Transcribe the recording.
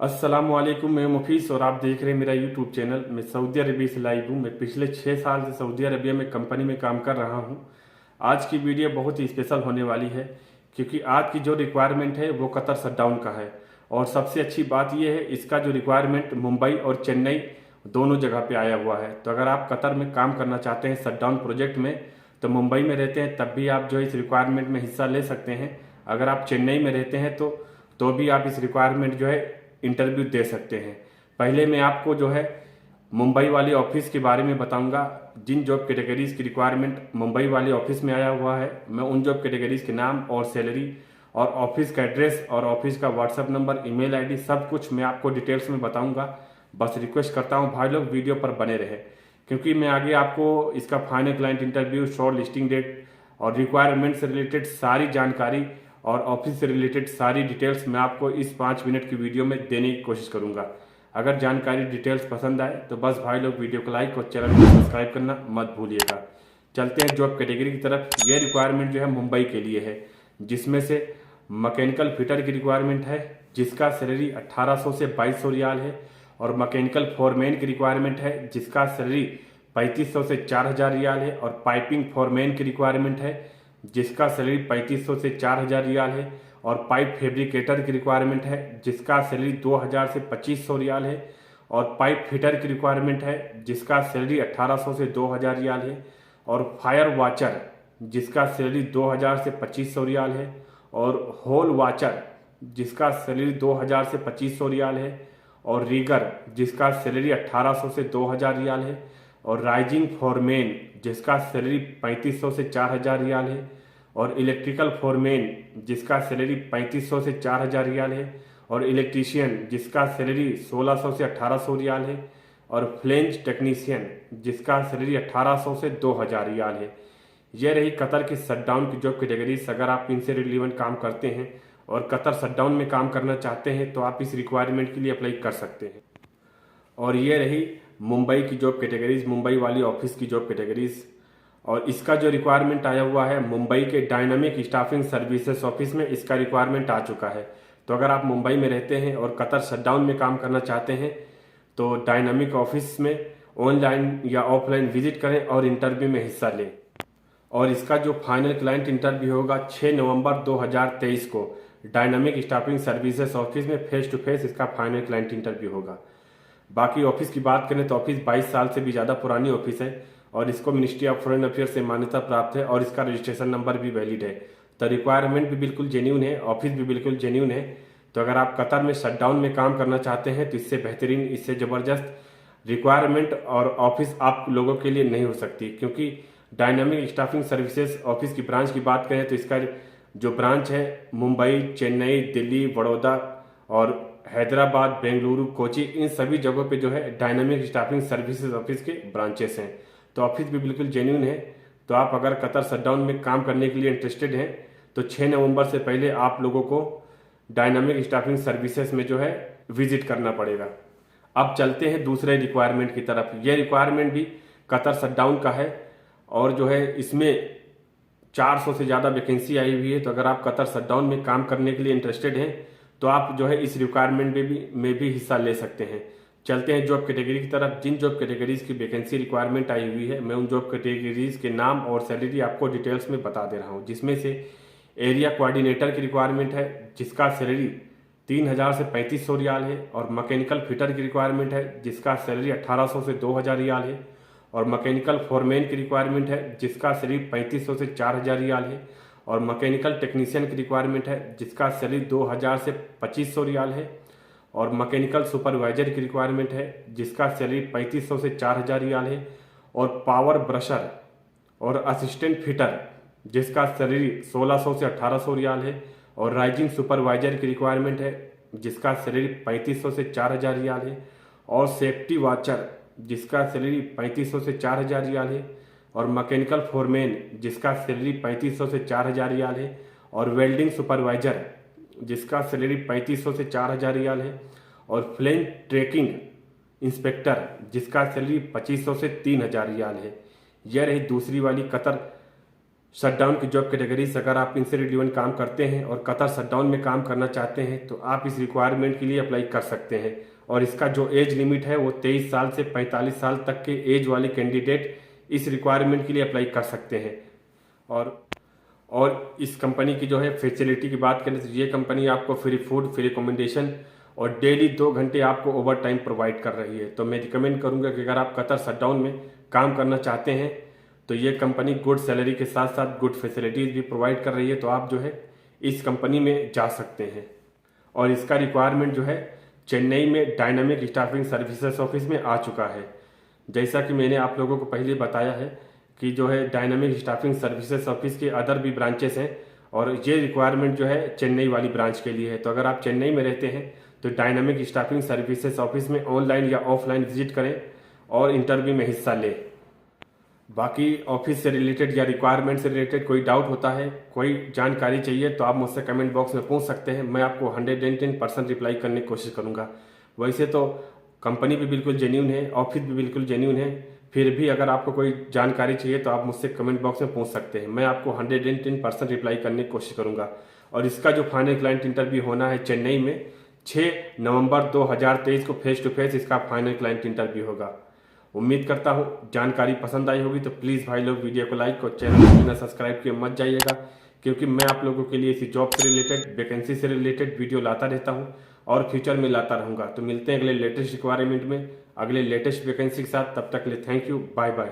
अस्सलामुअलैकुम, मैं मुफीस और आप देख रहे हैं मेरा यूट्यूब चैनल। मैं सऊदी अरबिया से लाइव हूँ। मैं पिछले 6 साल से सऊदी अरबिया में कंपनी में काम कर रहा हूँ। आज की वीडियो बहुत ही स्पेशल होने वाली है क्योंकि आज की जो रिक्वायरमेंट है वो कतर शटडाउन का है। और सबसे अच्छी बात यह है, इसका जो रिक्वायरमेंट मुंबई और चेन्नई दोनों जगह पे आया हुआ है। तो अगर आप कतर में काम करना चाहते हैं शटडाउन प्रोजेक्ट में, तो मुंबई में रहते हैं तब भी आप जो है इस रिक्वायरमेंट में हिस्सा ले सकते हैं। अगर आप चेन्नई में रहते हैं तो भी आप इस रिक्वायरमेंट जो है इंटरव्यू दे सकते हैं। पहले मैं आपको जो है मुंबई वाले ऑफिस के बारे में बताऊंगा। जिन जॉब कैटेगरीज की रिक्वायरमेंट मुंबई वाले ऑफिस में आया हुआ है, मैं उन जॉब कैटेगरीज के नाम और सैलरी और ऑफिस का एड्रेस और ऑफिस का व्हाट्सएप नंबर, ईमेल आईडी सब कुछ मैं आपको डिटेल्स में बताऊंगा। बस रिक्वेस्ट करता हूं भाई लोग वीडियो पर बने रहे, क्योंकि मैं आगे आपको इसका final client interview, shortlisting date और रिक्वायरमेंट से रिलेटेड सारी जानकारी और ऑफिस से रिलेटेड सारी डिटेल्स मैं आपको इस 5 मिनट की वीडियो में देने की कोशिश करूंगा। अगर जानकारी डिटेल्स पसंद आए तो बस भाई लोग वीडियो को लाइक और चैनल को सब्सक्राइब करना मत भूलिएगा। चलते हैं जॉब कैटेगरी की तरफ। ये रिक्वायरमेंट जो है मुंबई के लिए है, जिसमें से मैकेनिकल फिटर की रिक्वायरमेंट है जिसका सैलरी 1800 से 2200 रियाल है, और मैकेनिकल फोरमैन की रिक्वायरमेंट है जिसका सैलरी 3500 से 4000 रियाल है, और पाइपिंग फोरमैन की रिक्वायरमेंट है जिसका सैलरी 3500 से 4000 रियाल है, और पाइप फैब्रिकेटर की रिक्वायरमेंट है जिसका सैलरी 2000 से 2500 रियाल है, और पाइप फिटर की रिक्वायरमेंट है जिसका सैलरी 1800 से 2000 रियाल है, और फायर वाचर जिसका सैलरी 2000 से 2500 रियाल है, और होल वाचर जिसका सैलरी 2000 से 2500 रियाल है, और रीगर जिसका सैलरी 1800 से 2000 रियाल है, और राइजिंग फोरमैन जिसका सैलरी 3500 से 4000 रियाल है, और इलेक्ट्रिकल फोरमैन जिसका सैलरी 3500 से 4000 रियाल है, और इलेक्ट्रीशियन जिसका सैलरी 1600 से 1800 रियाल है, और फ्लेंज टेक्नीशियन जिसका सैलरी 1800 से 2000 रियाल है। यह रही कतर की शटडाउन की जॉब कैटेगरीज। अगर आप इनसे रिलेवेंट काम करते हैं और कतर शटडाउन में काम करना चाहते हैं तो आप इस रिक्वायरमेंट के लिए अप्लाई कर सकते हैं। और ये रही मुंबई की जॉब कैटेगरीज, मुंबई वाली ऑफिस की जॉब कैटेगरीज। और इसका जो रिक्वायरमेंट आया हुआ है मुंबई के डायनामिक स्टाफिंग सर्विसेज ऑफिस में, इसका रिक्वायरमेंट आ चुका है। तो अगर आप मुंबई में रहते हैं और कतर शटडाउन में काम करना चाहते हैं तो डायनामिक ऑफिस में ऑनलाइन या ऑफलाइन विजिट करें और इंटरव्यू में हिस्सा लें। और इसका जो फाइनल क्लाइंट इंटरव्यू होगा 6 नवंबर 2023 को डायनामिक स्टाफिंग सर्विसेज ऑफिस में फेस टू फेस इसका फाइनल क्लाइंट इंटरव्यू होगा। बाकी ऑफिस की बात करें तो ऑफिस 22 साल से भी ज़्यादा पुरानी ऑफिस है और इसको मिनिस्ट्री ऑफ फॉरेन अफेयर्स से मान्यता प्राप्त है, और इसका रजिस्ट्रेशन नंबर भी वैलिड है। तो रिक्वायरमेंट भी बिल्कुल जेन्यून है, ऑफिस भी बिल्कुल जेन्यून है। तो अगर आप कतर में शटडाउन में काम करना चाहते हैं तो इससे बेहतरीन, इससे ज़बरदस्त रिक्वायरमेंट और ऑफिस आप लोगों के लिए नहीं हो सकती, क्योंकि डायनामिक स्टाफिंग सर्विसेज ऑफिस की ब्रांच की बात करें तो इसका जो ब्रांच है मुंबई, चेन्नई, दिल्ली, बड़ौदा और हैदराबाद, बेंगलुरु, कोची, इन सभी जगहों पे जो है डायनामिक स्टाफिंग सर्विसेज ऑफिस के ब्रांचेस हैं। तो ऑफिस भी बिल्कुल जेन्यून है। तो आप अगर कतर शटडाउन में काम करने के लिए इंटरेस्टेड हैं तो 6 नवंबर से पहले आप लोगों को डायनामिक स्टाफिंग सर्विसेज में जो है विजिट करना पड़ेगा। अब चलते हैं दूसरे रिक्वायरमेंट की तरफ। यह रिक्वायरमेंट भी कतर शटडाउन का है और जो है इसमें 400 से ज़्यादा वैकेंसी आई हुई है। तो अगर आप कतर शटडाउन में काम करने के लिए इंटरेस्टेड हैं तो आप जो है इस रिक्वायरमेंट में भी हिस्सा ले सकते हैं। चलते हैं जॉब कैटेगरी की तरफ। जिन जॉब कैटेगरीज की वैकेंसी रिक्वायरमेंट आई हुई है मैं उन जॉब कैटेगरीज के नाम और सैलरी आपको डिटेल्स में बता दे रहा हूं। जिसमें से एरिया कोऑर्डिनेटर की रिक्वायरमेंट है जिसका सैलरी 3000 से 3500 रियाल है, और मैकेनिकल फिटर की रिक्वायरमेंट है जिसका सैलरी 1800 से 2000 रियाल है, और मैकेनिकल फोरमैन की रिक्वायरमेंट है जिसका सैलरी 3500 से 4000 रियाल है, और मैकेनिकल टेक्नीशियन की रिक्वायरमेंट है जिसका सैलरी 2000 से 2500 रियाल है, और मैकेनिकल सुपरवाइजर की रिक्वायरमेंट है जिसका सैलरी 3500 से 4000 रियाल है, और पावर ब्रशर और असिस्टेंट फिटर जिसका सैलरी 1600 से 1800 रियाल है, और राइजिंग सुपरवाइजर की रिक्वायरमेंट है जिसका सैलरी 3500 से 4000 रियाल है, और सेफ्टी वाचर जिसका सैलरी 3500 से 4000 रियाल है, और मैकेनिकल फोरमैन जिसका सैलरी 3500 से 4000 रियाल है, और वेल्डिंग सुपरवाइजर जिसका सैलरी 3500 से 4000 रियाल है, और फ्लेम ट्रैकिंग इंस्पेक्टर जिसका सैलरी 2500 से 3000 रियाल है। यह रही दूसरी वाली कतर शटडाउन की जॉब कैटेगरीज, अगर आप इनसे रिलेवेंट काम करते हैं और कतर शटडाउन में काम करना चाहते हैं तो आप इस रिक्वायरमेंट के लिए अप्लाई कर सकते हैं। और इसका जो एज लिमिट है वो 23 साल से 45 साल तक के एज वाले कैंडिडेट इस रिक्वायरमेंट के लिए अप्लाई कर सकते हैं। और इस कंपनी की जो है फैसिलिटी की बात करें तो ये कंपनी आपको फ्री फूड, फ्री अकोमोडेशन और डेली 2 घंटे आपको ओवर टाइम प्रोवाइड कर रही है। तो मैं रिकमेंड करूंगा कि अगर आप कतर शटडाउन में काम करना चाहते हैं तो ये कंपनी गुड सैलरी के साथ साथ गुड फैसिलिटीज भी प्रोवाइड कर रही है, तो आप जो है इस कंपनी में जा सकते हैं। और इसका रिक्वायरमेंट जो है चेन्नई में डायनामिक स्टाफिंग सर्विसेज ऑफिस में आ चुका है। जैसा कि मैंने आप लोगों को पहले बताया है कि जो है डायनामिक स्टाफिंग सर्विसेज ऑफिस के अदर भी ब्रांचेस हैं और ये रिक्वायरमेंट जो है चेन्नई वाली ब्रांच के लिए है। तो अगर आप चेन्नई में रहते हैं तो डायनामिक स्टाफिंग सर्विसेज ऑफिस में ऑनलाइन या ऑफलाइन विजिट करें और इंटरव्यू में हिस्सा लें। बाकी ऑफिस से रिलेटेड या रिक्वायरमेंट से रिलेटेड कोई डाउट होता है, कोई जानकारी चाहिए तो आप मुझसे कमेंट बॉक्स में पूछ सकते हैं। मैं आपको 110% रिप्लाई करने की कोशिश करूंगा। वैसे तो कंपनी भी बिल्कुल जेन्यून है, ऑफिस भी बिल्कुल जेन्यून है, फिर भी अगर आपको कोई जानकारी चाहिए तो आप मुझसे कमेंट बॉक्स में पूछ सकते हैं। मैं आपको 110% रिप्लाई करने की कोशिश करूंगा। और इसका जो फाइनल क्लाइंट इंटरव्यू होना है चेन्नई में 6 नवंबर 2023 को फेस टू फेस इसका फाइनल क्लाइंट इंटरव्यू होगा। उम्मीद करता हूँ जानकारी पसंद आई होगी, तो प्लीज़ भाई लोग वीडियो को लाइक और चैनल को बिना सब्सक्राइब किए मत जाइएगा, क्योंकि मैं आप लोगों के लिए इसी जॉब से रिलेटेड, वैकेंसी से रिलेटेड वीडियो लाता रहता हूँ और फ्यूचर में लाता रहूँगा। तो मिलते हैं अगले लेटेस्ट रिक्वायरमेंट में, अगले लेटेस्ट वैकेंसी के साथ। तब तक के लिए थैंक यू, बाय बाय।